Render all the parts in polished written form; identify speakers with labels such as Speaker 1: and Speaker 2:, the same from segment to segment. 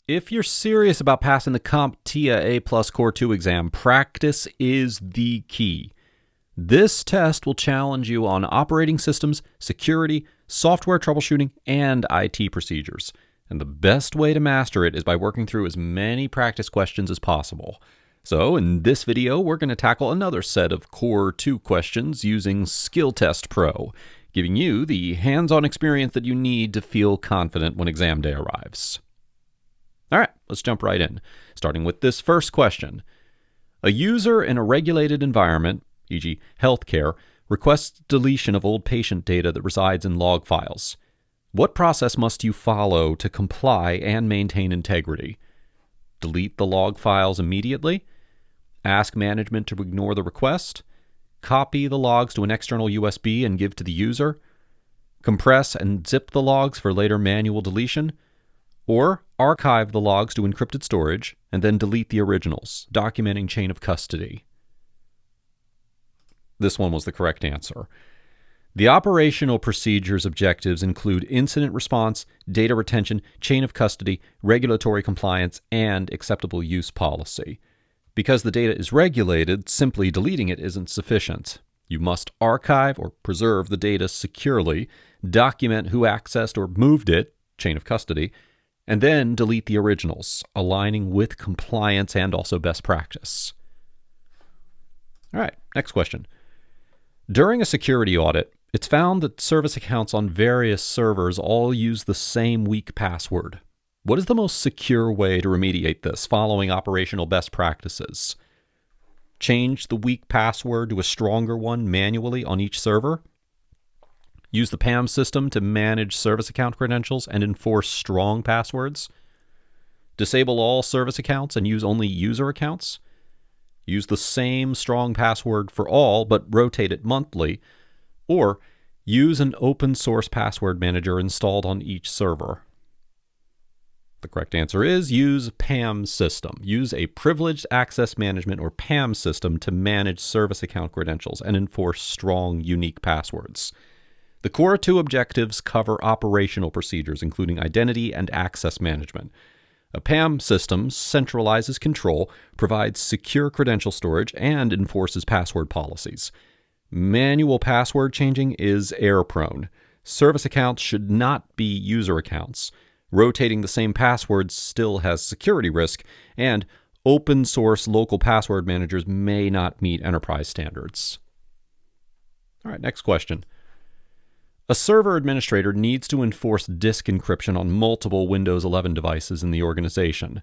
Speaker 1: If you're serious about passing the CompTIA A Plus Core 2 exam, practice is the key. This test will challenge you on operating systems, security, software troubleshooting, and IT procedures. And the best way to master it is by working through as many practice questions as possible. So in this video, we're going to tackle another set of Core 2 questions using Skilltestpro, giving you the hands-on experience that you need to feel confident when exam day arrives. All right, let's jump right in, starting with this first question. A user in a regulated environment, e.g. healthcare, requests deletion of old patient data that resides in log files. What process must you follow to comply and maintain integrity? Delete the log files immediately? Ask management to ignore the request? Copy the logs to an external USB and give to the user? Compress and zip the logs for later manual deletion? Or archive the logs to encrypted storage and then delete the originals, documenting chain of custody? This one was the correct answer. The operational procedures objectives include incident response, data retention, chain of custody, regulatory compliance, and acceptable use policy. Because the data is regulated, simply deleting it isn't sufficient. You must archive or preserve the data securely, document who accessed or moved it, chain of custody, and then delete the originals, aligning with compliance and also best practice. All right, next question. During a security audit, it's found that service accounts on various servers all use the same weak password. What is the most secure way to remediate this following operational best practices? Change the weak password to a stronger one manually on each server? Use the PAM system to manage service account credentials and enforce strong passwords? Disable all service accounts and use only user accounts? Use the same strong password for all, but rotate it monthly? Or use an open source password manager installed on each server? The correct answer is use PAM system. Use a privileged access management or PAM system to manage service account credentials and enforce strong, unique passwords. The Core 2 objectives cover operational procedures, including identity and access management. A PAM system centralizes control, provides secure credential storage, and enforces password policies. Manual password changing is error-prone. Service accounts should not be user accounts. Rotating the same passwords still has security risk, and open-source local password managers may not meet enterprise standards. All right, next question. A server administrator needs to enforce disk encryption on multiple Windows 11 devices in the organization.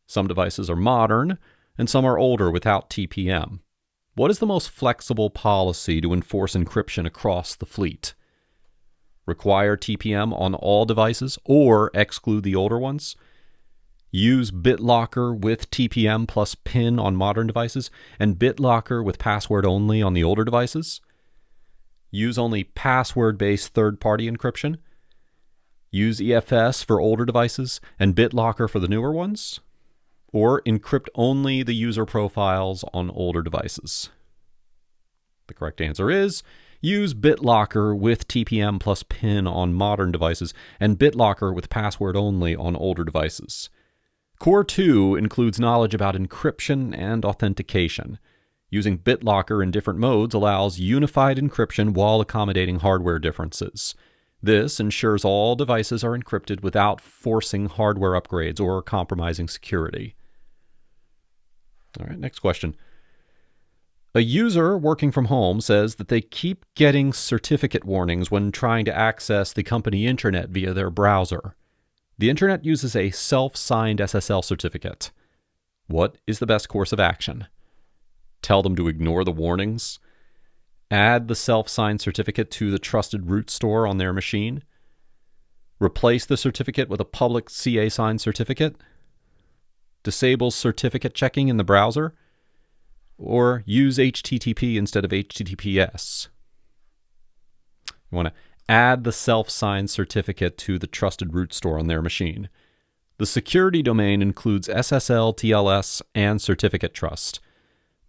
Speaker 1: Some devices are modern, and some are older without TPM. What is the most flexible policy to enforce encryption across the fleet? Require TPM on all devices or exclude the older ones? Use BitLocker with TPM plus PIN on modern devices and BitLocker with password only on the older devices? Use only password-based third-party encryption? Use EFS for older devices and BitLocker for the newer ones? Or encrypt only the user profiles on older devices? The correct answer is use BitLocker with TPM plus PIN on modern devices and BitLocker with password only on older devices. Core 2 includes knowledge about encryption and authentication. Using BitLocker in different modes allows unified encryption while accommodating hardware differences. This ensures all devices are encrypted without forcing hardware upgrades or compromising security. All right, next question. A user working from home says that they keep getting certificate warnings when trying to access the company internet via their browser. The internet uses a self-signed SSL certificate. What is the best course of action? Tell them to ignore the warnings? Add the self-signed certificate to the trusted root store on their machine? Replace the certificate with a public CA-signed certificate? Disable certificate checking in the browser? Or use HTTP instead of HTTPS? You want to add the self-signed certificate to the trusted root store on their machine. The security domain includes SSL, TLS, and certificate trust.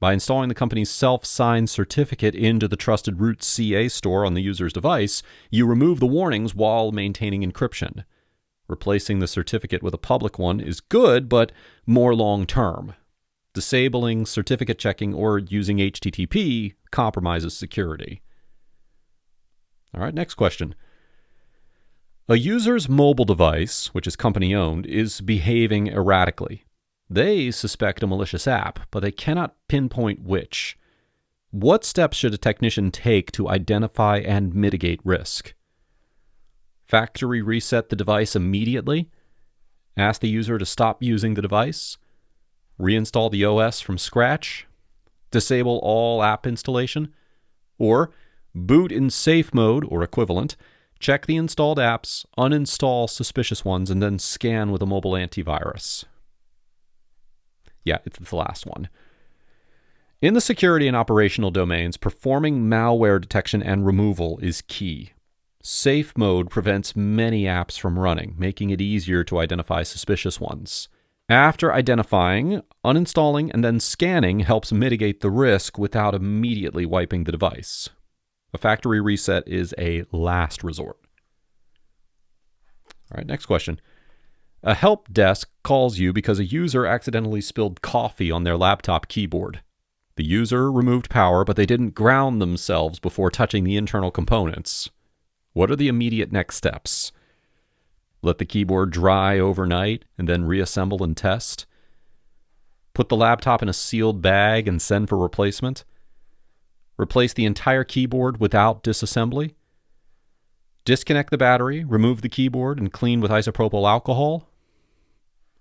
Speaker 1: By installing the company's self-signed certificate into the trusted root CA store on the user's device, you remove the warnings while maintaining encryption. Replacing the certificate with a public one is good, but more long-term. Disabling certificate checking or using HTTP compromises security. All right, next question. A user's mobile device, which is company-owned, is behaving erratically. They suspect a malicious app, but they cannot pinpoint which. What steps should a technician take to identify and mitigate risk? Factory reset the device immediately? Ask the user to stop using the device? Reinstall the OS from scratch? Disable all app installation? Or boot in safe mode or equivalent, check the installed apps, uninstall suspicious ones, and then scan with a mobile antivirus. Yeah, it's the last one. In the security and operational domains, performing malware detection and removal is key. Safe mode prevents many apps from running, making it easier to identify suspicious ones. After identifying, uninstalling, and then scanning helps mitigate the risk without immediately wiping the device. A factory reset is a last resort. All right, next question. A help desk calls you because a user accidentally spilled coffee on their laptop keyboard. The user removed power, but they didn't ground themselves before touching the internal components. What are the immediate next steps? Let the keyboard dry overnight and then reassemble and test? Put the laptop in a sealed bag and send for replacement? Replace the entire keyboard without disassembly? Disconnect the battery, remove the keyboard, and clean with isopropyl alcohol?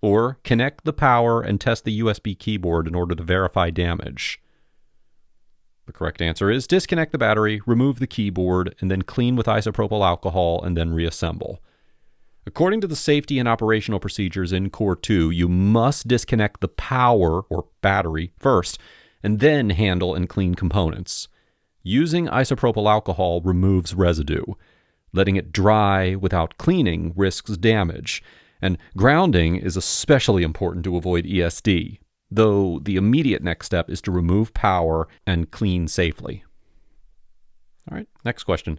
Speaker 1: Or connect the power and test the USB keyboard in order to verify damage? The correct answer is disconnect the battery, remove the keyboard, and then clean with isopropyl alcohol and then reassemble. According to the safety and operational procedures in Core 2, you must disconnect the power or battery first, and then handle and clean components. Using isopropyl alcohol removes residue. Letting it dry without cleaning risks damage, and grounding is especially important to avoid ESD, though the immediate next step is to remove power and clean safely. All right, next question.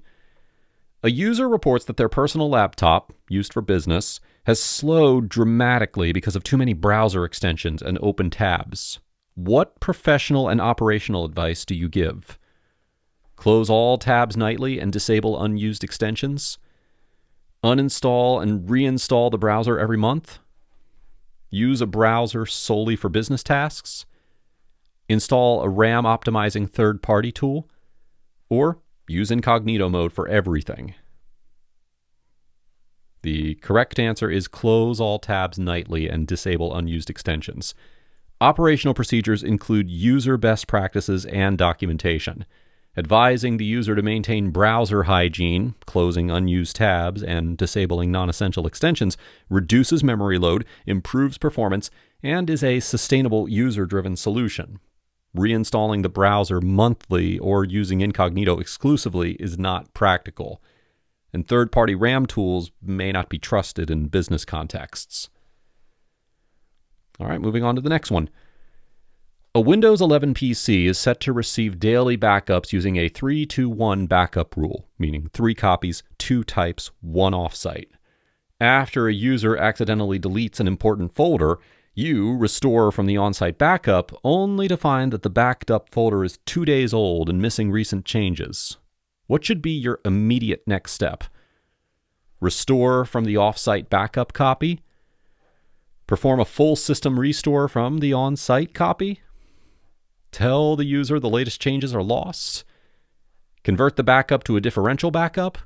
Speaker 1: A user reports that their personal laptop, used for business, has slowed dramatically because of too many browser extensions and open tabs. What professional and operational advice do you give? Close all tabs nightly and disable unused extensions? Uninstall and reinstall the browser every month? Use a browser solely for business tasks? Install a RAM optimizing third-party tool? Or use incognito mode for everything? The correct answer is close all tabs nightly and disable unused extensions. Operational procedures include user best practices and documentation. Advising the user to maintain browser hygiene, closing unused tabs, and disabling non-essential extensions reduces memory load, improves performance, and is a sustainable user-driven solution. Reinstalling the browser monthly or using incognito exclusively is not practical, and third-party RAM tools may not be trusted in business contexts. All right, moving on to the next one. A Windows 11 PC is set to receive daily backups using a 3-2-1 backup rule, meaning 3 copies, 2 types, 1 offsite. After a user accidentally deletes an important folder, you restore from the on-site backup only to find that the backed up folder is 2 days old and missing recent changes. What should be your immediate next step? Restore from the off-site backup copy? Perform a full system restore from the on-site copy? Tell the user the latest changes are lost? Convert the backup to a differential backup?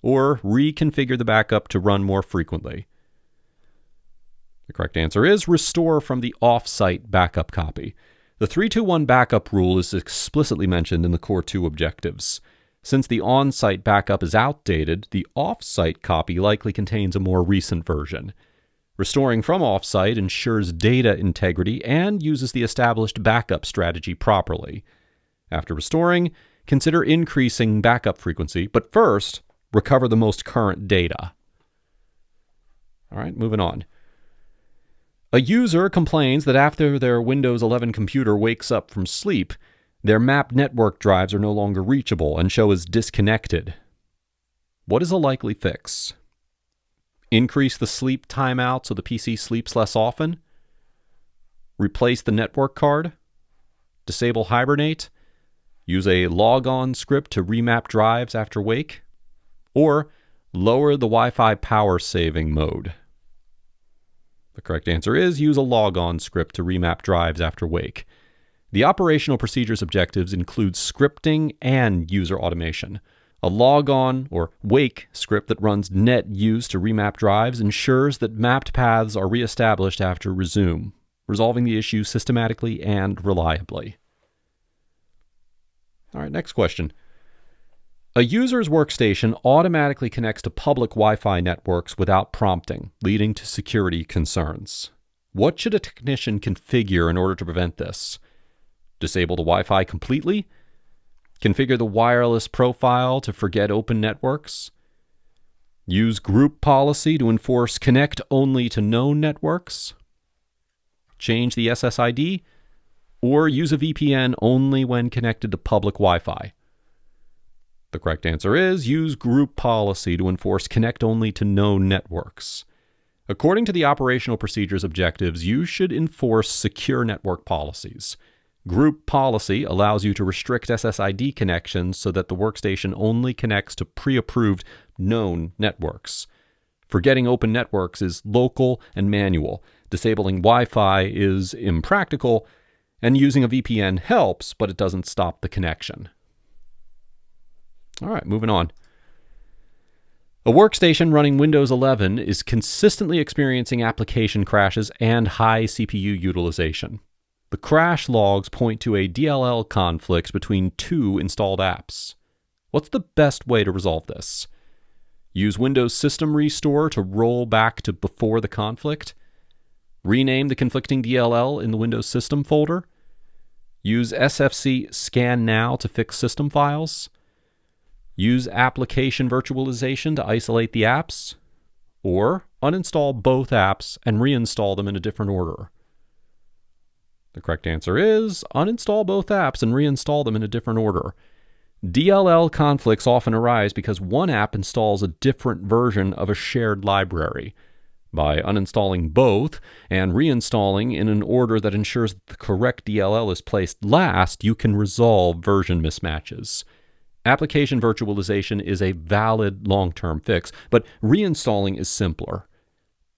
Speaker 1: Or reconfigure the backup to run more frequently? The correct answer is restore from the off-site backup copy. The 3-2-1 backup rule is explicitly mentioned in the Core 2 objectives. Since the on-site backup is outdated, the off-site copy likely contains a more recent version. Restoring from off-site ensures data integrity and uses the established backup strategy properly. After restoring, consider increasing backup frequency, but first, recover the most current data. All right, moving on. A user complains that after their Windows 11 computer wakes up from sleep, their map network drives are no longer reachable and show as disconnected. What is a likely fix? increase the sleep timeout so the PC sleeps less often, replace the network card, disable hibernate, use a logon script to remap drives after wake, or lower the Wi-Fi power saving mode. The correct answer is use a logon script to remap drives after wake. The operational procedures objectives include scripting and user automation. A logon or wake script that runs net use to remap drives ensures that mapped paths are reestablished after resume, resolving the issue systematically and reliably. All right, next question. A user's workstation automatically connects to public Wi-Fi networks without prompting, leading to security concerns. What should a technician configure in order to prevent this? Disable the Wi-Fi completely? Configure the wireless profile to forget open networks? Use group policy to enforce connect only to known networks? Change the SSID? Or use a VPN only when connected to public Wi-Fi? The correct answer is use group policy to enforce connect only to known networks. According to the operational procedures objectives, you should enforce secure network policies. Group policy allows you to restrict SSID connections so that the workstation only connects to pre-approved known networks. Forgetting open networks is local and manual. Disabling Wi-Fi is impractical, and using a VPN helps, but it doesn't stop the connection. All right, moving on. A workstation running Windows 11 is consistently experiencing application crashes and high CPU utilization. The crash logs point to a DLL conflict between two installed apps. What's the best way to resolve this? Use Windows System Restore to roll back to before the conflict? Rename the conflicting DLL in the Windows System folder? Use SFC Scan Now to fix system files? Use application virtualization to isolate the apps? Or uninstall both apps and reinstall them in a different order? The correct answer is uninstall both apps and reinstall them in a different order. DLL conflicts often arise because one app installs a different version of a shared library. By uninstalling both and reinstalling in an order that ensures that the correct DLL is placed last, you can resolve version mismatches. Application virtualization is a valid long-term fix, but reinstalling is simpler.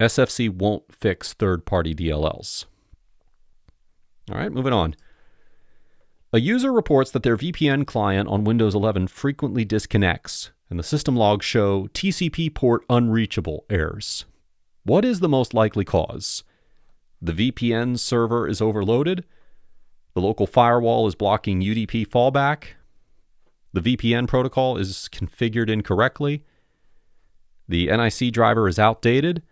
Speaker 1: SFC won't fix third-party DLLs. All right, moving on. A user reports that their VPN client on Windows 11 frequently disconnects, and the system logs show TCP port unreachable errors. What is the most likely cause? The VPN server is overloaded? The local firewall is blocking UDP fallback? The VPN protocol is configured incorrectly? The NIC driver is outdated?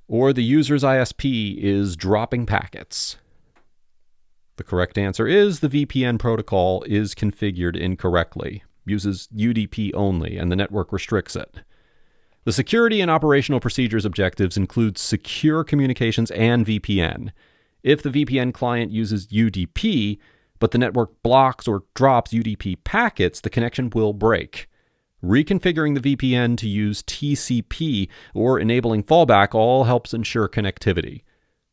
Speaker 1: Or the user's ISP is dropping packets? The correct answer is the VPN protocol is configured incorrectly, uses UDP only, and the network restricts it. The security and operational procedures objectives include secure communications and VPN. If the VPN client uses UDP, but the network blocks or drops UDP packets, the connection will break. Reconfiguring the VPN to use TCP or enabling fallback all helps ensure connectivity.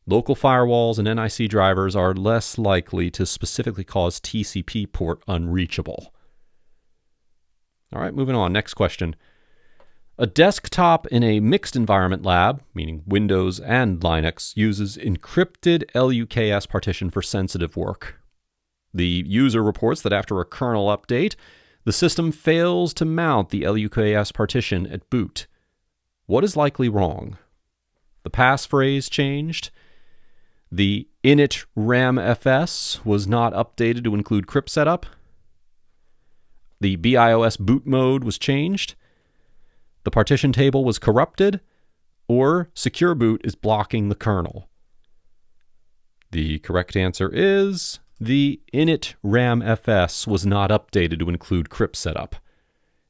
Speaker 1: Local firewalls and NIC drivers are less likely to specifically cause TCP port unreachable. All right, moving on. Next question. A desktop in a mixed environment lab, meaning Windows and Linux, uses encrypted LUKS partition for sensitive work. The user reports that after a kernel update, the system fails to mount the LUKS partition at boot. What is likely wrong? The passphrase changed. The init ramfs was not updated to include crypt setup. The BIOS boot mode was changed. The partition table was corrupted. Or secure boot is blocking the kernel. The correct answer is the init ramfs was not updated to include crypt setup.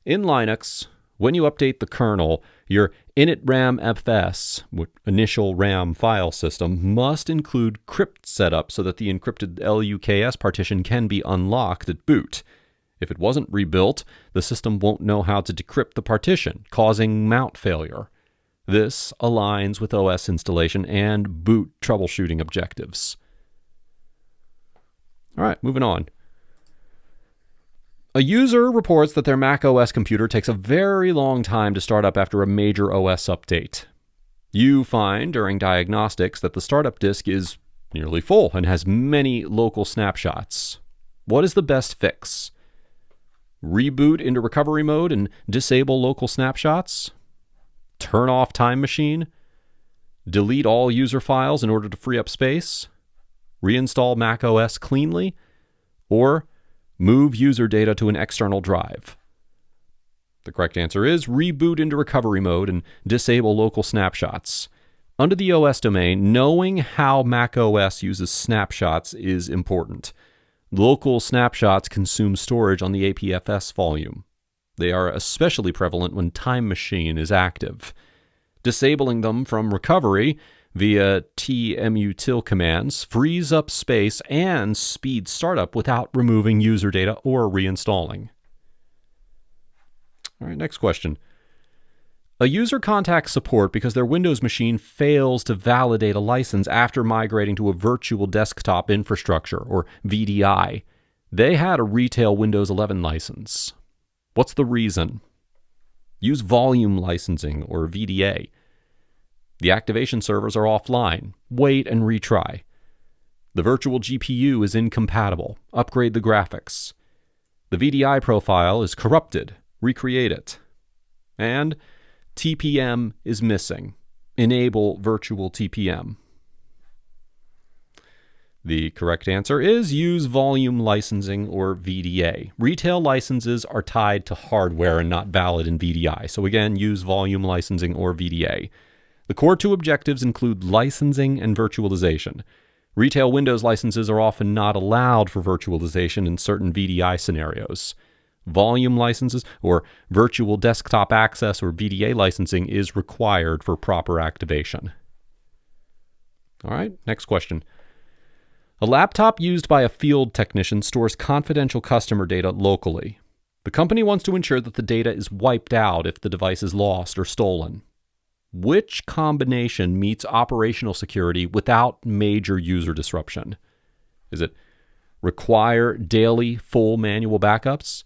Speaker 1: In Linux, when you update the kernel, your init ramfs, initial RAM file system, must include crypt setup so that the encrypted LUKS partition can be unlocked at boot. If it wasn't rebuilt, the system won't know how to decrypt the partition, causing mount failure. This aligns with OS installation and boot troubleshooting objectives. All right, moving on. A user reports that their Mac OS computer takes a very long time to start up after a major OS update. You find during diagnostics that the startup disk is nearly full and has many local snapshots. What is the best fix? Reboot into recovery mode and disable local snapshots? Turn off Time Machine? Delete all user files in order to free up space? Reinstall Mac OS cleanly? Or move user data to an external drive? The correct answer is reboot into recovery mode and disable local snapshots. Under the OS domain, knowing how Mac OS uses snapshots is important. Local snapshots consume storage on the APFS volume. They are especially prevalent when Time Machine is active. Disabling them from recovery via tmutil commands frees up space and speeds startup without removing user data or reinstalling. All right, next question. A user contacts support because their Windows machine fails to validate a license after migrating to a virtual desktop infrastructure, or VDI. They had a retail Windows 11 license. What's the reason? Use volume licensing, or VDA. The activation servers are offline. Wait and retry. The virtual GPU is incompatible. Upgrade the graphics. The VDI profile is corrupted. Recreate it. And TPM is missing. Enable virtual TPM. The correct answer is use volume licensing, or VDA. Retail licenses are tied to hardware and not valid in VDI. So again, use volume licensing or VDA. The core two objectives include licensing and virtualization. Retail Windows licenses are often not allowed for virtualization in certain VDI scenarios. Volume licenses, or virtual desktop access, or VDA licensing, is required for proper activation. All right, next question. A laptop used by a field technician stores confidential customer data locally. The company wants to ensure that the data is wiped out if the device is lost or stolen. Which combination meets operational security without major user disruption? Is it require daily full manual backups?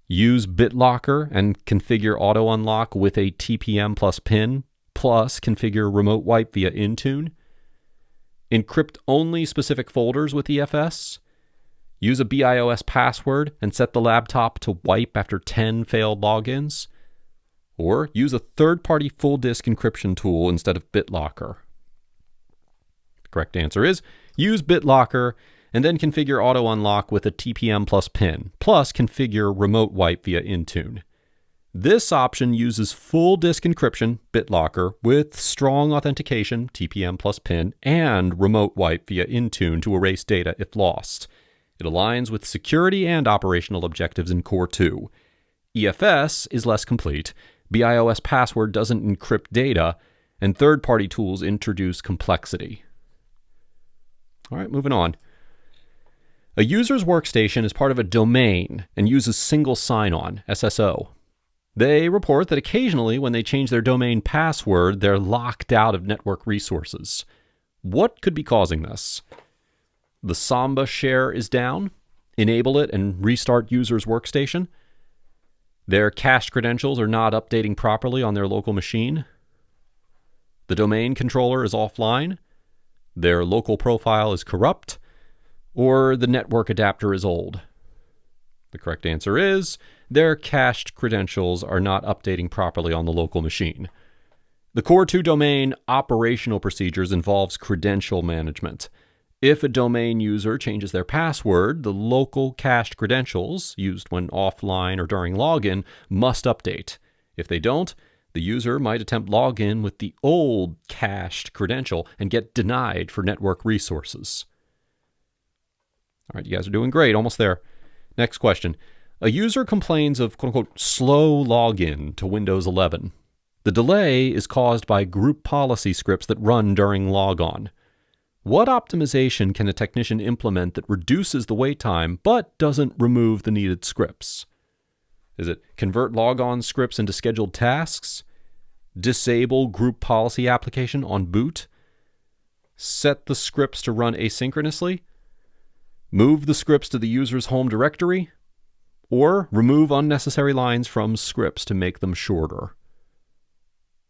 Speaker 1: Use BitLocker and configure auto unlock with a TPM plus PIN, plus configure remote wipe via Intune? Encrypt only specific folders with EFS? Use a BIOS password and set the laptop to wipe after 10 failed logins? Or use a third-party full disk encryption tool instead of BitLocker? The correct answer is use BitLocker and then configure auto unlock with a TPM plus PIN, plus configure remote wipe via Intune. This option uses full disk encryption, BitLocker, with strong authentication, TPM plus PIN, and remote wipe via Intune to erase data if lost. It aligns with security and operational objectives in Core 2. EFS is less complete, BIOS password doesn't encrypt data, and third-party tools introduce complexity. All right, moving on. A user's workstation is part of a domain and uses single sign-on, SSO. They report that occasionally when they change their domain password, they're locked out of network resources. What could be causing this? The Samba share is down. Enable it and restart user's workstation. Their cached credentials are not updating properly on their local machine. The domain controller is offline. Their local profile is corrupt. Or the network adapter is old. The correct answer is their cached credentials are not updating properly on the local machine. The Core 2 domain operational procedures involves credential management. If a domain user changes their password, the local cached credentials, used when offline or during login, must update. If they don't, the user might attempt login with the old cached credential and get denied for network resources. All right, you guys are doing great, almost there. Next question. A user complains of quote-unquote slow login to Windows 11. The delay is caused by group policy scripts that run during logon. What optimization can a technician implement that reduces the wait time but doesn't remove the needed scripts? Is it convert logon scripts into scheduled tasks? disable group policy application on boot, set the scripts to run asynchronously, move the scripts to the user's home directory, or remove unnecessary lines from scripts to make them shorter.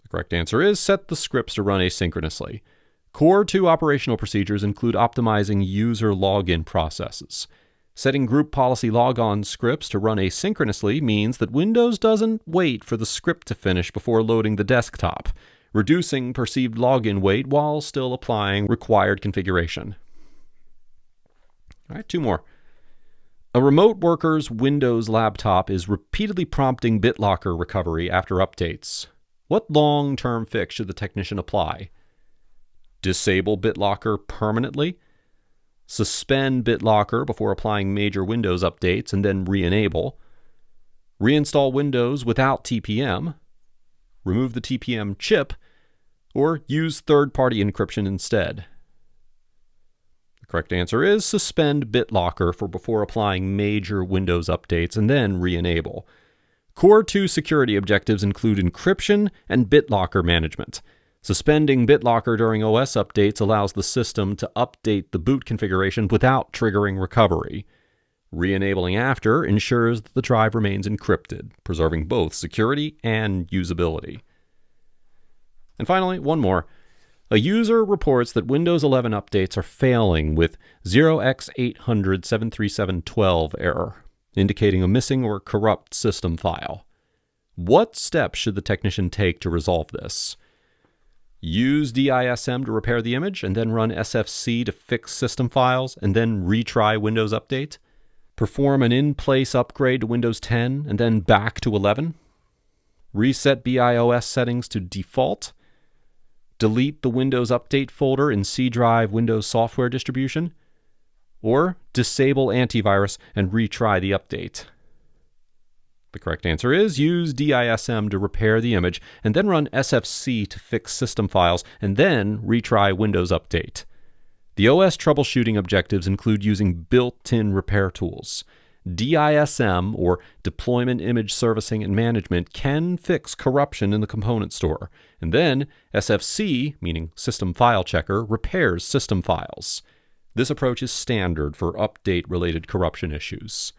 Speaker 1: The correct answer is set the scripts to run asynchronously. Core 2 operational procedures include optimizing user login processes. Setting group policy logon scripts to run asynchronously means that Windows doesn't wait for the script to finish before loading the desktop, reducing perceived login wait while still applying required configuration. All right, 2 more. A remote worker's Windows laptop is repeatedly prompting BitLocker recovery after updates. What long-term fix should the technician apply? Disable BitLocker permanently, suspend BitLocker before applying major Windows updates and then re-enable, reinstall Windows without TPM, remove the TPM chip, or use third-party encryption instead. The correct answer is suspend BitLocker before applying major Windows updates and then re-enable. Core 2 security objectives include encryption and BitLocker management. Suspending BitLocker during OS updates allows the system to update the boot configuration without triggering recovery. Re-enabling after ensures that the drive remains encrypted, preserving both security and usability. And finally, 1 more. A user reports that Windows 11 updates are failing with 0x800-73712 error, indicating a missing or corrupt system file. What steps should the technician take to resolve this? Use DISM to repair the image and then run SFC to fix system files and then retry Windows Update? Perform an in-place upgrade to Windows 10 and then back to 11? Reset BIOS settings to default? Delete the Windows Update folder in C Drive Windows Software Distribution? Or disable antivirus and retry the update? The correct answer is use DISM to repair the image and then run SFC to fix system files and then retry Windows Update. The OS troubleshooting objectives include using built-in repair tools. DISM, or Deployment Image Servicing and Management, can fix corruption in the component store. And then SFC, meaning System File Checker, repairs system files. This approach is standard for update-related corruption issues.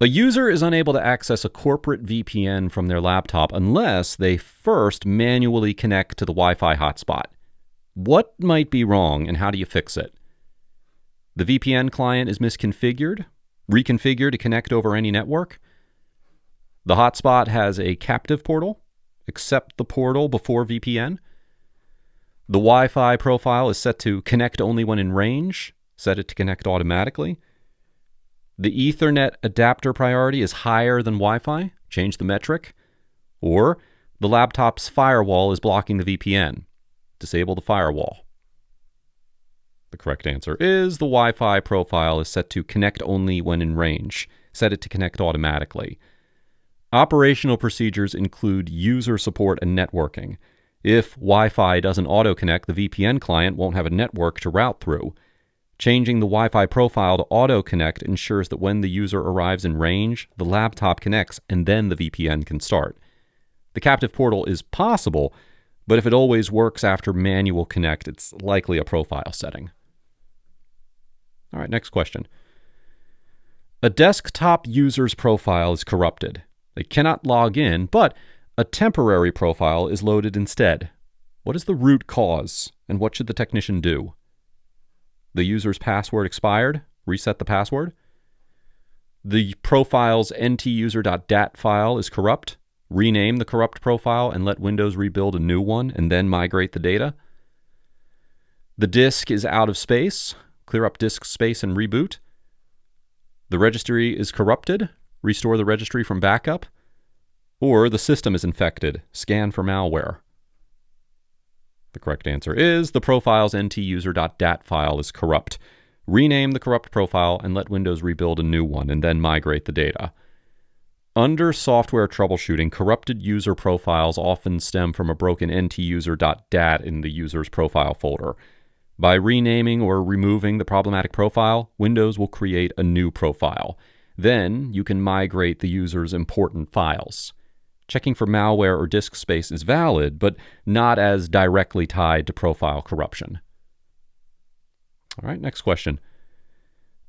Speaker 1: A user is unable to access a corporate VPN from their laptop unless they first manually connect to the Wi-Fi hotspot. What might be wrong and how do you fix it? The VPN client is misconfigured. Reconfigure to connect over any network. The hotspot has a captive portal. Accept the portal before VPN. The Wi-Fi profile is set to connect only when in range. Set it to connect automatically. The Ethernet adapter priority is higher than Wi-Fi. Change the metric. Or the laptop's firewall is blocking the VPN. Disable the firewall. The correct answer is the Wi-Fi profile is set to connect only when in range. Set it to connect automatically. Operational procedures include user support and networking. If Wi-Fi doesn't auto-connect, the VPN client won't have a network to route through. Changing the Wi-Fi profile to auto-connect ensures that when the user arrives in range, the laptop connects and then the VPN can start. The captive portal is possible, but if it always works after manual connect, it's likely a profile setting. All right, next question. A desktop user's profile is corrupted. They cannot log in, but a temporary profile is loaded instead. What is the root cause, and what should the technician do? The user's password expired. Reset the password. The profile's ntuser.dat file is corrupt. Rename the corrupt profile and let Windows rebuild a new one and then migrate the data. The disk is out of space. Clear up disk space and reboot. The registry is corrupted. Restore the registry from backup. Or the system is infected. Scan for malware. The correct answer is the profile's ntuser.dat file is corrupt. Rename the corrupt profile and let Windows rebuild a new one and then migrate the data. Under software troubleshooting, corrupted user profiles often stem from a broken ntuser.dat in the user's profile folder. By renaming or removing the problematic profile, Windows will create a new profile. Then you can migrate the user's important files. Checking for malware or disk space is valid, but not as directly tied to profile corruption. All right, next question.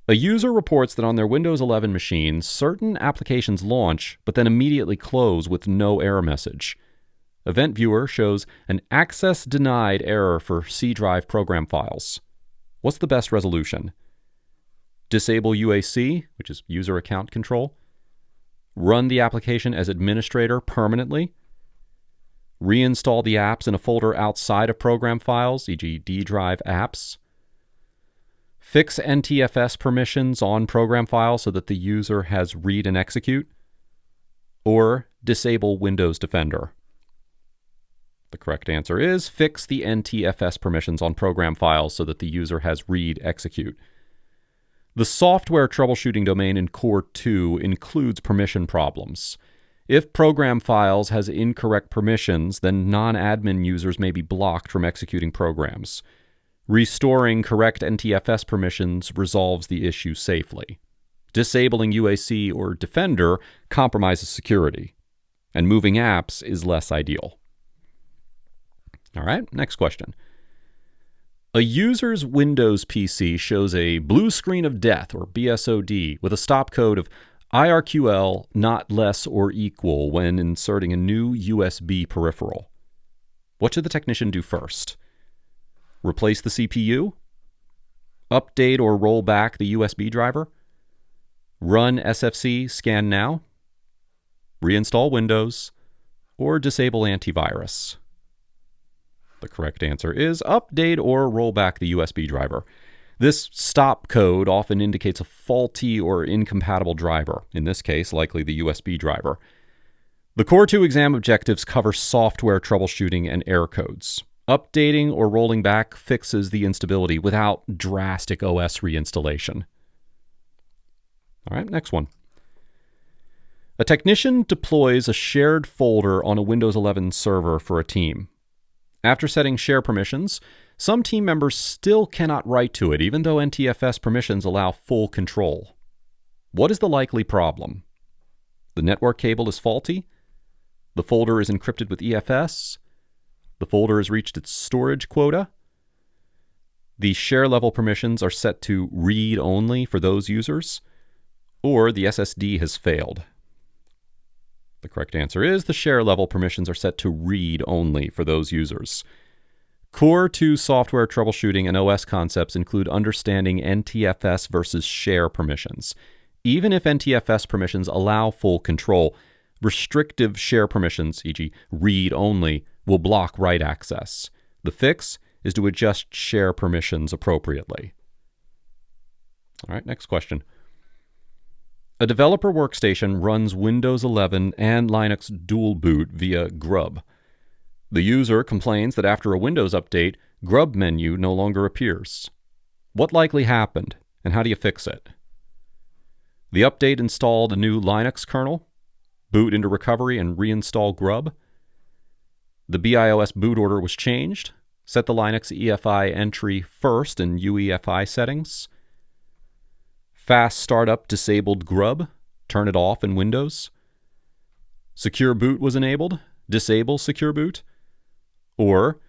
Speaker 1: A user reports that on their Windows 11 machine, certain applications launch, but then immediately close with no error message. Event Viewer shows an access denied error for C drive program files. What's the best resolution? Disable UAC, which is user account control. Run the application as administrator permanently. Reinstall the apps in a folder outside of program files, e.g. D drive apps. Fix NTFS permissions on program files so that the user has read and execute. Or disable Windows Defender. The correct answer is fix the NTFS permissions on program files so that the user has read execute. The software troubleshooting domain in Core 2 includes permission problems. If program files has incorrect permissions, then non-admin users may be blocked from executing programs. Restoring correct NTFS permissions resolves the issue safely. Disabling UAC or Defender compromises security, and moving apps is less ideal. All right, next question. A user's Windows PC shows a blue screen of death, or BSOD, with a stop code of IRQL not less or equal when inserting a new USB peripheral. What should the technician do first? Replace the CPU? Update or roll back the USB driver? Run SFC scan now? Reinstall Windows? Or disable antivirus? The correct answer is update or roll back the USB driver. This stop code often indicates a faulty or incompatible driver, in this case likely the USB driver. The Core 2 exam objectives cover software troubleshooting and error codes. Updating or rolling back fixes the instability without drastic OS reinstallation. All right, next one. A technician deploys a shared folder on a Windows 11 server for a team. After setting share permissions, some team members still cannot write to it, even though NTFS permissions allow full control. What is the likely problem? The network cable is faulty? The folder is encrypted with EFS? The folder has reached its storage quota? The share level permissions are set to read only for those users? Or the SSD has failed? The correct answer is the share level permissions are set to read only for those users. Core 2 software troubleshooting and OS concepts include understanding NTFS versus share permissions. Even if NTFS permissions allow full control, restrictive share permissions, e.g. read only, will block write access. The fix is to adjust share permissions appropriately. All right, next question. A developer workstation runs Windows 11 and Linux dual boot via grub. The user complains that after a Windows update, grub menu no longer appears. What likely happened, and how do you fix it? The update installed a new Linux kernel, boot into recovery and reinstall grub. The BIOS boot order was changed. Set the Linux EFI entry first in UEFI settings. Fast startup disabled grub. Turn it off in Windows. Secure boot was enabled. Disable secure boot. Or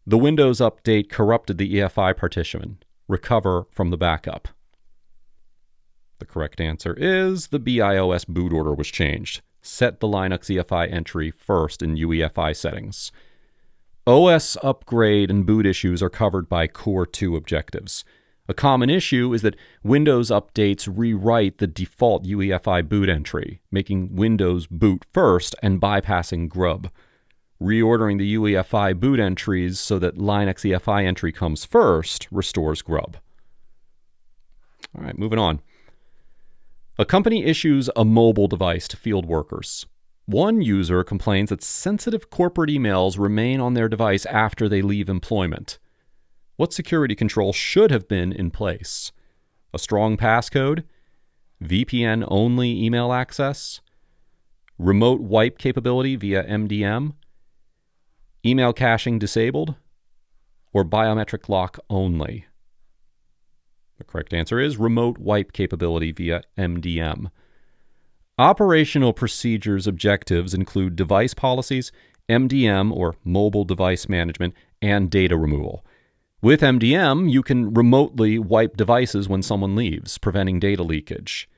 Speaker 1: the Windows update corrupted the EFI partition. Recover from the backup. The correct answer is the BIOS boot order was changed. Set the Linux EFI entry first in UEFI settings. OS upgrade and boot issues are covered by Core 2 objectives. A common issue is that Windows updates rewrite the default UEFI boot entry, making Windows boot first and bypassing grub. Reordering the UEFI boot entries so that Linux EFI entry comes first restores grub. All right, moving on. A company issues a mobile device to field workers. One user complains that sensitive corporate emails remain on their device after they leave employment. What security control should have been in place? A strong passcode? VPN-only email access? Remote wipe capability via MDM? Email caching disabled? Or biometric lock only? The correct answer is remote wipe capability via MDM. Operational procedures objectives include device policies, MDM or mobile device management, and data removal. With MDM, you can remotely wipe devices when someone leaves, preventing data leakage.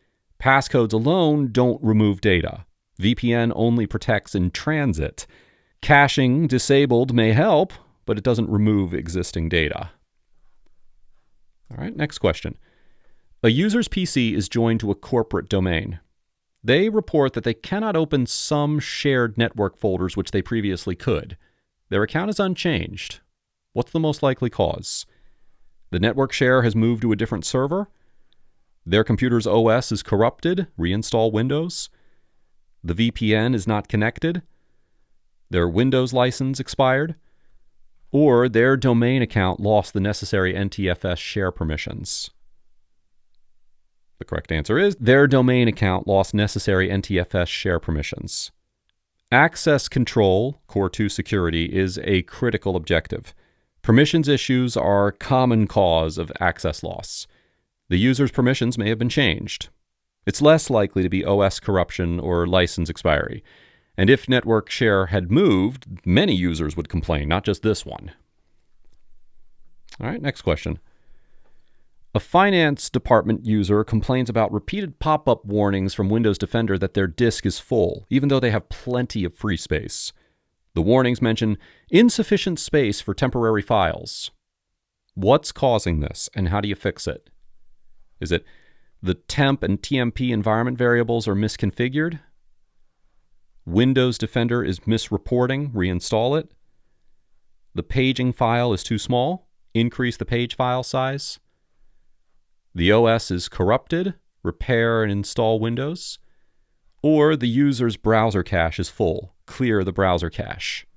Speaker 1: Passcodes alone don't remove data. VPN only protects in transit. Caching disabled may help, but it doesn't remove existing data. All right, next question. A user's PC is joined to a corporate domain. They report that they cannot open some shared network folders which they previously could. Their account is unchanged. What's the most likely cause? The network share has moved to a different server? Their computer's OS is corrupted? Reinstall Windows? The VPN is not connected? Their Windows license expired? Or their domain account lost the necessary NTFS share permissions? The correct answer is their domain account lost necessary NTFS share permissions. Access control, Core 2 security, is a critical objective. Permissions issues are a common cause of access loss. The user's permissions may have been changed. It's less likely to be OS corruption or license expiry. And if network share had moved, many users would complain, not just this one. All right, next question. A finance department user complains about repeated pop-up warnings from Windows Defender that their disk is full, even though they have plenty of free space. The warnings mention insufficient space for temporary files. What's causing this, and how do you fix it? Is it the temp and TMP environment variables are misconfigured? Windows Defender is misreporting, reinstall it? The paging file is too small, increase the page file size? The OS is corrupted, repair and install Windows? Or the user's browser cache is full, clear the browser cache?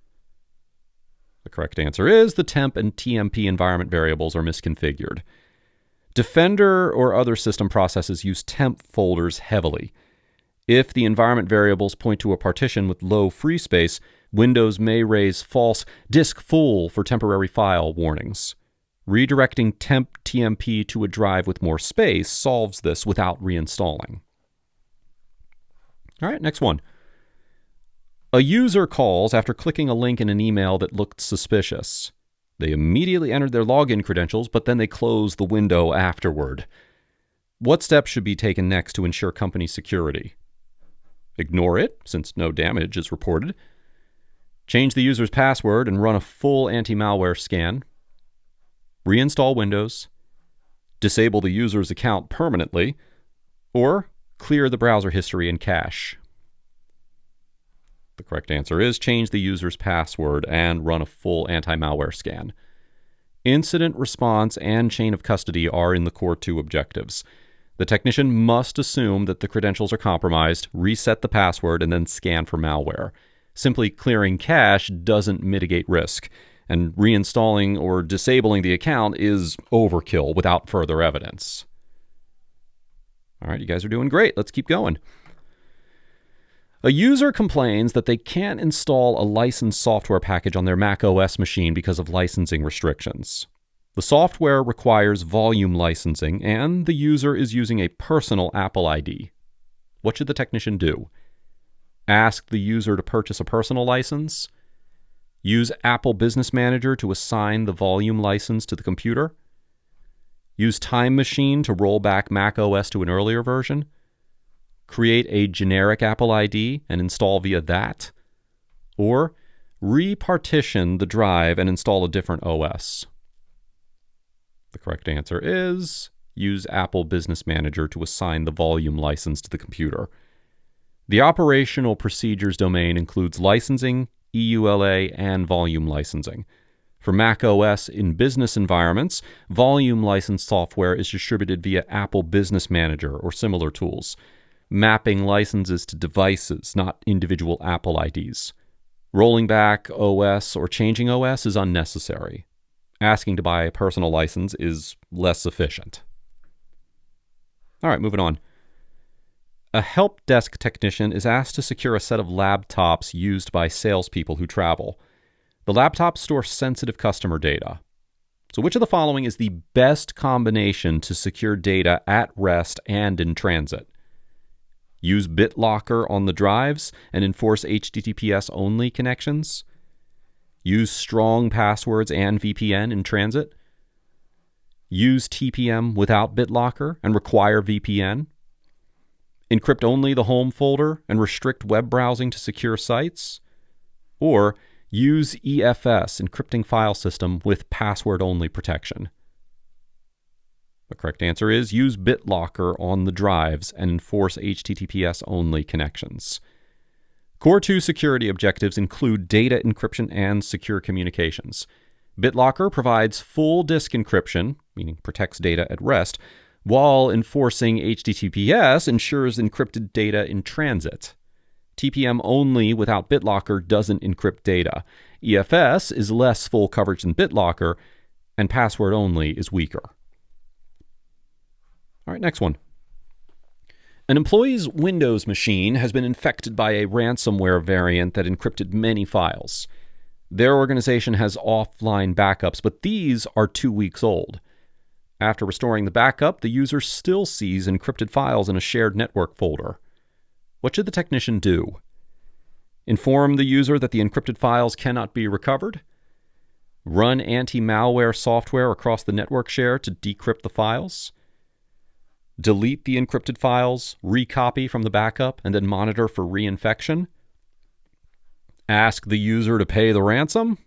Speaker 1: The correct answer is the temp and TMP environment variables are misconfigured. Defender or other system processes use temp folders heavily. If the environment variables point to a partition with low free space, Windows may raise false disk full for temporary file warnings. Redirecting temp TMP to a drive with more space solves this without reinstalling. All right, next one. A user calls after clicking a link in an email that looked suspicious. They immediately entered their login credentials, but then they closed the window afterward. What steps should be taken next to ensure company security? Ignore it, since no damage is reported. Change the user's password and run a full anti-malware scan. Reinstall Windows. Disable the user's account permanently. Or clear the browser history and cache. The correct answer is change the user's password and run a full anti-malware scan. Incident response and chain of custody are in the Core 2 objectives. The technician must assume that the credentials are compromised, reset the password, and then scan for malware. Simply clearing cache doesn't mitigate risk, and reinstalling or disabling the account is overkill without further evidence. All right, you guys are doing great. Let's keep going. A user complains that they can't install a licensed software package on their Mac OS machine because of licensing restrictions. The software requires volume licensing, and the user is using a personal Apple ID. What should the technician do? Ask the user to purchase a personal license? Use Apple Business Manager to assign the volume license to the computer? Use Time Machine to roll back Mac OS to an earlier version? Create a generic Apple ID and install via that? Or repartition the drive and install a different OS? The correct answer is use Apple Business Manager to assign the volume license to the computer. The operational procedures domain includes licensing, EULA, and volume licensing. For Mac OS in business environments, volume licensed software is distributed via Apple Business Manager or similar tools, mapping licenses to devices, not individual Apple IDs. Rolling back OS or changing OS is unnecessary. Asking to buy a personal license is less efficient. All right, moving on. A help desk technician is asked to secure a set of laptops used by salespeople who travel. The laptops store sensitive customer data. So which of the following is the best combination to secure data at rest and in transit? use BitLocker on the drives and enforce HTTPS-only connections, use strong passwords and VPN in transit, use TPM without BitLocker and require VPN, encrypt only the home folder and restrict web browsing to secure sites, or use EFS, encrypting file system, with password-only protection. The correct answer is use BitLocker on the drives and enforce HTTPS-only connections. Core 2 security objectives include data encryption and secure communications. BitLocker provides full disk encryption, meaning protects data at rest, while enforcing HTTPS ensures encrypted data in transit. TPM only without BitLocker doesn't encrypt data. EFS is less full coverage than BitLocker, and password only is weaker. All right, next one. An employee's Windows machine has been infected by a ransomware variant that encrypted many files. Their organization has offline backups, but these are 2 weeks old. After restoring the backup, the user still sees encrypted files in a shared network folder. What should the technician do? Inform the user that the encrypted files cannot be recovered? Run anti-malware software across the network share to decrypt the files? Delete the encrypted files, recopy from the backup, and then monitor for reinfection? Ask the user to pay the ransom?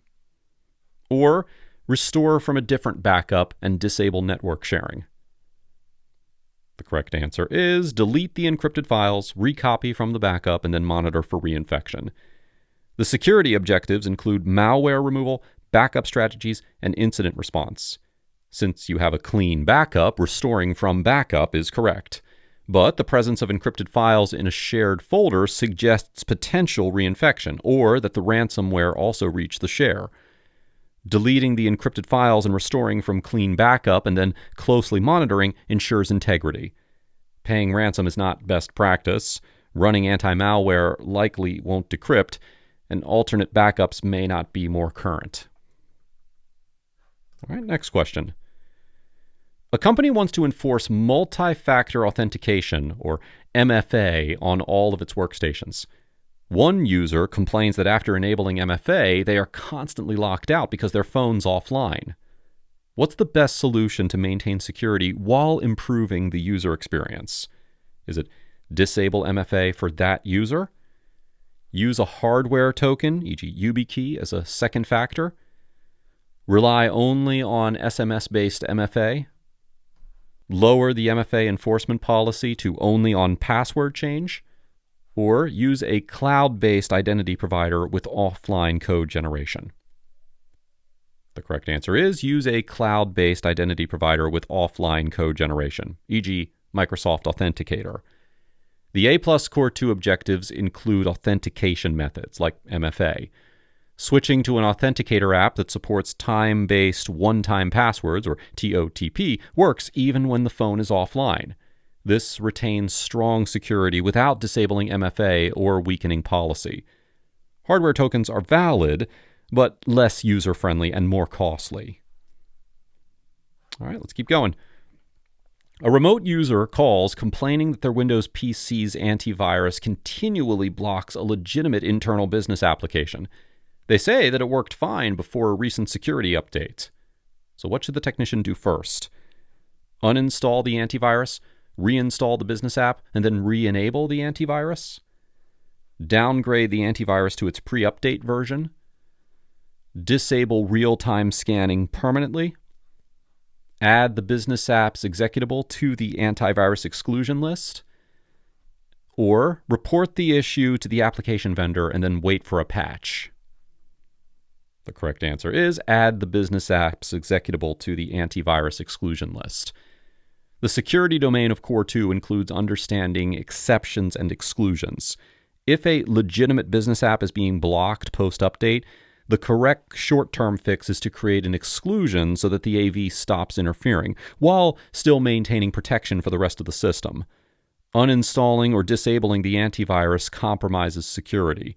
Speaker 1: Or restore from a different backup and disable network sharing? The correct answer is delete the encrypted files, recopy from the backup, and then monitor for reinfection. The security objectives include malware removal, backup strategies, and incident response. Since you have a clean backup, restoring from backup is correct. But the presence of encrypted files in a shared folder suggests potential reinfection, or that the ransomware also reached the share. Deleting the encrypted files and restoring from clean backup and then closely monitoring ensures integrity. Paying ransom is not best practice. Running anti-malware likely won't decrypt, and alternate backups may not be more current. All right, next question. A company wants to enforce multi-factor authentication, or MFA, on all of its workstations. One user complains that after enabling MFA, they are constantly locked out because their phone's offline. What's the best solution to maintain security while improving the user experience? Is it disable MFA for that user? Use a hardware token, e.g. YubiKey, as a second factor? Rely only on SMS-based MFA? Lower the MFA enforcement policy to only on password change? Or use a cloud-based identity provider with offline code generation? The correct answer is use a cloud-based identity provider with offline code generation, e.g. Microsoft Authenticator. The A+ Core 2 objectives include authentication methods like MFA. Switching to an authenticator app that supports time-based one-time passwords, or TOTP, works even when the phone is offline. This retains strong security without disabling MFA or weakening policy. Hardware tokens are valid, but less user-friendly and more costly. All right, let's keep going. A remote user calls complaining that their Windows PC's antivirus continually blocks a legitimate internal business application. They say that it worked fine before a recent security update. So what should the technician do first? Uninstall the antivirus, reinstall the business app, and then re-enable the antivirus? Downgrade the antivirus to its pre-update version? Disable real-time scanning permanently? Add the business app's executable to the antivirus exclusion list? Or report the issue to the application vendor and then wait for a patch? The correct answer is add the business app's executable to the antivirus exclusion list. The security domain of Core 2 includes understanding exceptions and exclusions. If a legitimate business app is being blocked post-update, the correct short-term fix is to create an exclusion so that the AV stops interfering, while still maintaining protection for the rest of the system. Uninstalling or disabling the antivirus compromises security.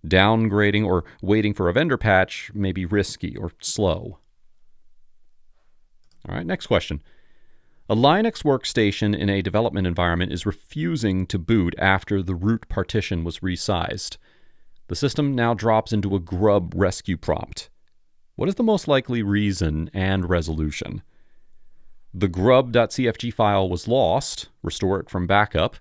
Speaker 1: Downgrading or waiting for a vendor patch may be risky or slow. All right, next question. A Linux workstation in a development environment is refusing to boot after the root partition was resized. The system now drops into a grub rescue prompt. What is the most likely reason and resolution? The grub.cfg file was lost. Restore it from backup.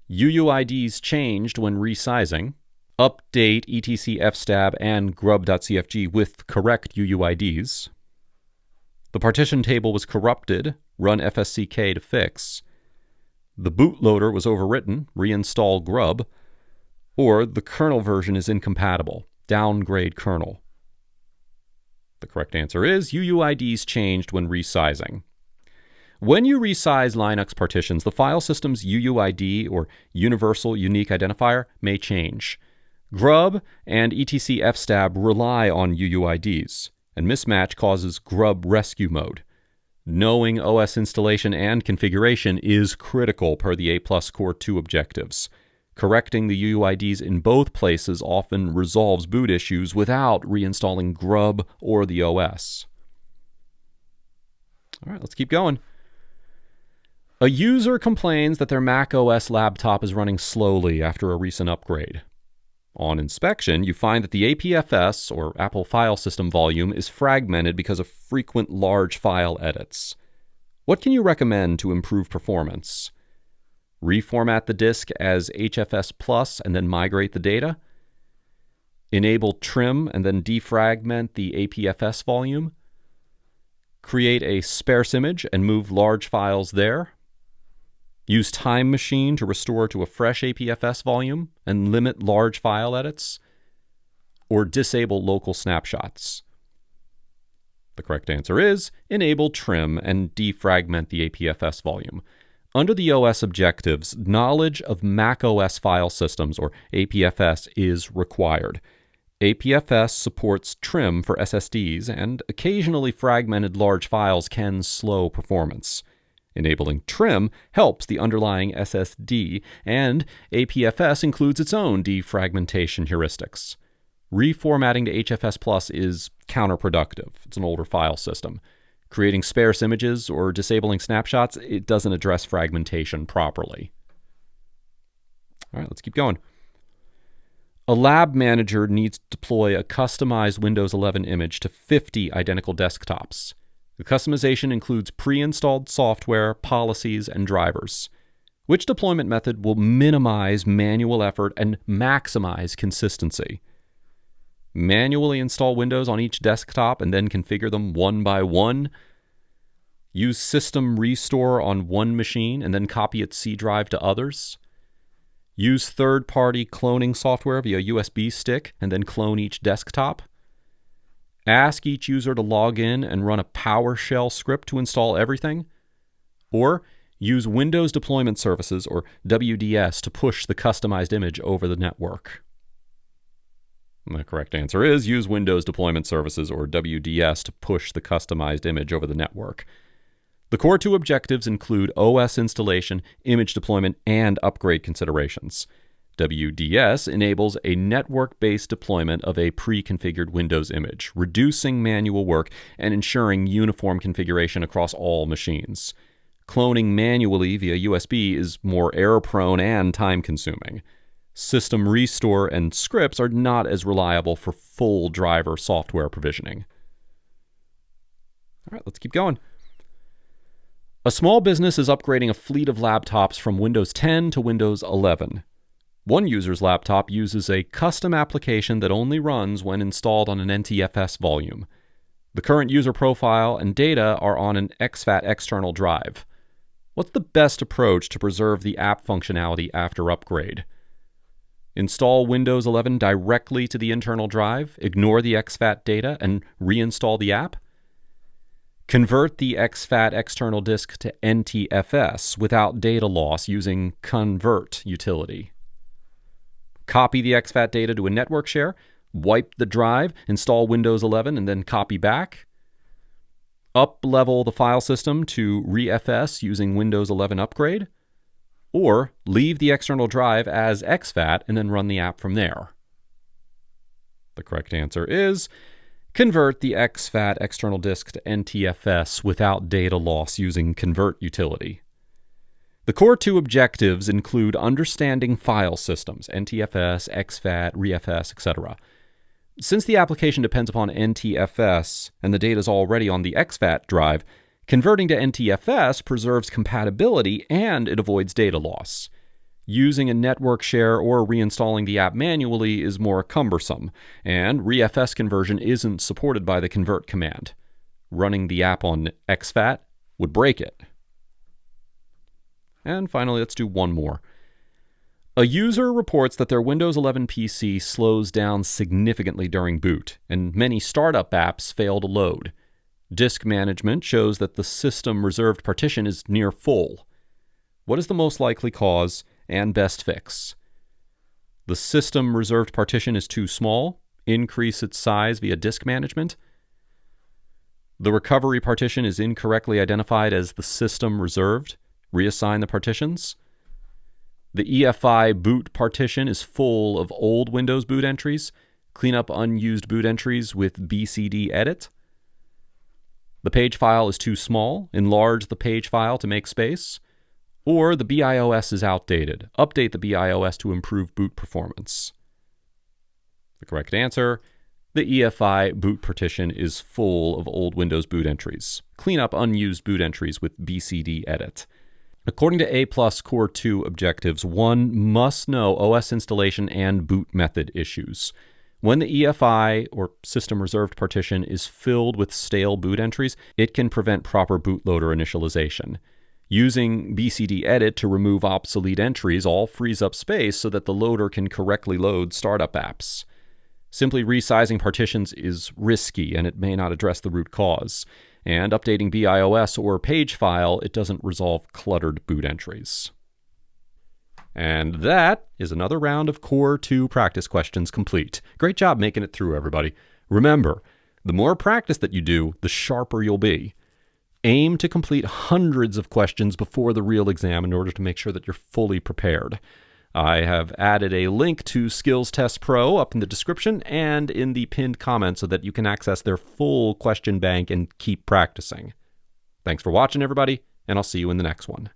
Speaker 1: UUIDs changed when resizing. Update etc fstab and grub.cfg with correct UUIDs. The partition table was corrupted. Run fsck to fix. The bootloader was overwritten. Reinstall grub. Or the kernel version is incompatible. Downgrade kernel. The correct answer is UUIDs changed when resizing. When you resize Linux partitions, the file system's UUID, or Universal Unique Identifier, may change. Grub and etc fstab rely on UUIDs, and mismatch causes grub rescue mode. Knowing OS installation and configuration is critical per the A+ Core 2 objectives. Correcting the UUIDs in both places often resolves boot issues without reinstalling grub or the OS. All right, let's keep going. A user complains that their Mac OS laptop is running slowly after a recent upgrade. On inspection, you find that the APFS, or Apple File System volume, is fragmented because of frequent large file edits. What can you recommend to improve performance? Reformat the disk as HFS Plus and then migrate the data? Enable trim and then defragment the APFS volume? Create a sparse image and move large files there? Use Time Machine to restore to a fresh APFS volume and limit large file edits? Or disable local snapshots? The correct answer is enable trim and defragment the APFS volume. Under the OS objectives, knowledge of Mac OS file systems, or APFS, is required. APFS supports trim for SSDs, and occasionally fragmented large files can slow performance. Enabling trim helps the underlying SSD, and APFS includes its own defragmentation heuristics. Reformatting to HFS Plus is counterproductive. It's an older file system. Creating sparse images or disabling snapshots, it doesn't address fragmentation properly. All right, let's keep going. A lab manager needs to deploy a customized Windows 11 image to 50 identical desktops. The customization includes pre-installed software, policies, and drivers. Which deployment method will minimize manual effort and maximize consistency? Manually install Windows on each desktop and then configure them one by one? Use System Restore on one machine and then copy its C drive to others? Use third-party cloning software via USB stick and then clone each desktop? Ask each user to log in and run a PowerShell script to install everything? Or use Windows Deployment Services, or WDS, to push the customized image over the network? The correct answer is use Windows Deployment Services, or WDS, to push the customized image over the network. The Core 2 objectives include OS installation, image deployment, and upgrade considerations. WDS enables a network-based deployment of a pre-configured Windows image, reducing manual work and ensuring uniform configuration across all machines. Cloning manually via USB is more error-prone and time-consuming. System Restore and scripts are not as reliable for full driver software provisioning. All right, let's keep going. A small business is upgrading a fleet of laptops from Windows 10 to Windows 11. One user's laptop uses a custom application that only runs when installed on an NTFS volume. The current user profile and data are on an exFAT external drive. What's the best approach to preserve the app functionality after upgrade? Install Windows 11 directly to the internal drive, ignore the exFAT data, and reinstall the app? Convert the exFAT external disk to NTFS without data loss using convert utility. Copy the exFAT data to a network share, wipe the drive, install Windows 11, and then copy back. Up-level the file system to reFS using Windows 11 upgrade. Or leave the external drive as exFAT and then run the app from there. The correct answer is Convert the exFAT external disk to NTFS without data loss using convert utility. The core 2 objectives include understanding file systems, NTFS, exFAT, ReFS, etc. Since the application depends upon NTFS and the data is already on the exFAT drive, converting to NTFS preserves compatibility and it avoids data loss. Using a network share or reinstalling the app manually is more cumbersome, and ReFS conversion isn't supported by the convert command. Running the app on exFAT would break it. And finally, let's do one more. A user reports that their Windows 11 PC slows down significantly during boot, and many startup apps fail to load. Disk management shows that the system reserved partition is near full. What is the most likely cause and best fix? The system reserved partition is too small. Increase its size via disk management. The recovery partition is incorrectly identified as the system reserved. Reassign the partitions. The EFI boot partition is full of old Windows boot entries. Clean up unused boot entries with BCD edit. The page file is too small. Enlarge the page file to make space. Or the BIOS is outdated. Update the BIOS to improve boot performance. The correct answer, the EFI boot partition is full of old Windows boot entries. Clean up unused boot entries with BCD edit. According to A+ Core 2 objectives, one must know OS installation and boot method issues. When the EFI, or system reserved partition, is filled with stale boot entries, it can prevent proper bootloader initialization. Using BCD edit to remove obsolete entries all frees up space so that the loader can correctly load startup apps. Simply resizing partitions is risky and it may not address the root cause. And updating BIOS or page file, it doesn't resolve cluttered boot entries. And that is another round of Core 2 practice questions complete. Great job making it through, everybody. Remember, the more practice that you do, the sharper you'll be. Aim to complete hundreds of questions before the real exam in order to make sure that you're fully prepared. I have added a link to Skilltestpro up in the description and in the pinned comment so that you can access their full question bank and keep practicing. Thanks for watching, everybody, and I'll see you in the next one.